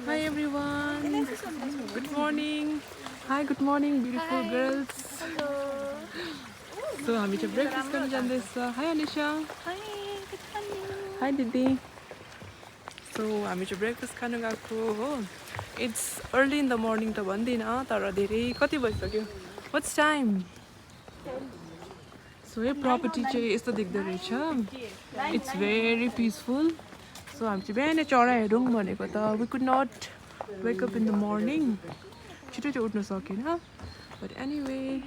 Hi everyone. Good morning. Hi, good morning, beautiful girls. So हामी चाहिँ breakfast गर्न जाँदैछ. Hi Anisha. Hi, good morning. Hi Didi. So हामी चाहिँ breakfast खान गएको हो. It's early in the morning त भन्दिन तर धेरै कति बजिसक्यो? What's time? So यो property चाहिँ यस्तो देख्दो रहेछ. It's very peaceful. So हामी चाहिँ बिहानै चरा हेरौँ भनेको त we could not wake up in the morning. छिटो चाहिँ उठ्न सकेन. But anyway,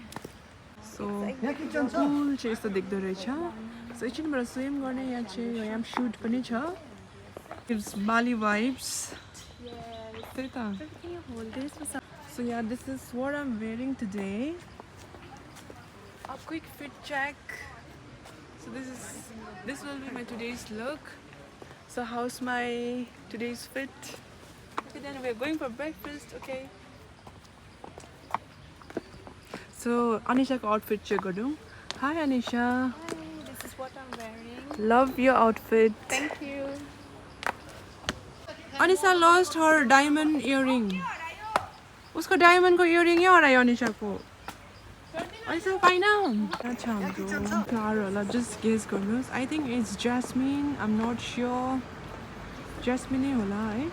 so pool चाहिँ यस्तो देख्दो रहेछ. So एकछिनबाट swim गर्ने यहाँ चाहिँ यहाँ shoot पनि छ. Gives Bali vibes. त्यही त. Can you hold this for some? So yeah, this is what I'm wearing today. A quick fit check. So this will be my today's look. So how's my today's fit? Okay, then we're going for breakfast. Okay. So Anisha's outfit check gardou. Hi Anisha. Hi, this is what I'm wearing. Love your outfit. Thank you. Anisha lost her diamond earring. उसको diamond को earring यहाँ हरायो अनिशा को. अनिशा पाइन. अच्छा हाम्रो flower होला just guess गर्नुहोस्. I think it's jasmine. I'm not sure. Jasmine नै होला है.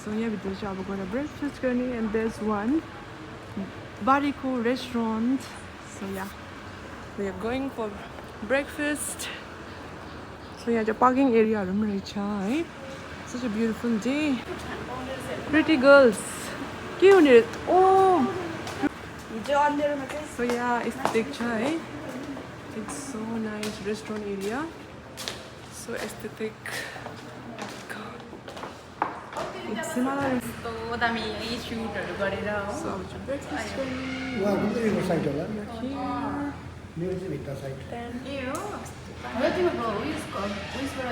So यहाँ भित्र चाहिँ अब गएर breakfast गर्ने and there's one Bariko restaurant. So yeah, we are going for breakfast. So यहाँ चाहिँ parking area हरू पनि रहेछ है. Such a beautiful day. Pretty girls. के हुने? Oh. So yeah, यस्तो देख्छ है. It's so nice restaurant area. So aesthetic. It's simala. So दामी यही shootहरु गरेर हो. So breakfast Wow, कुन चाहिँ साइड होला? here. मेरो चाहिँ भित्र साइड. ए हो. मलाई तिम्रो उयसको उयसबाट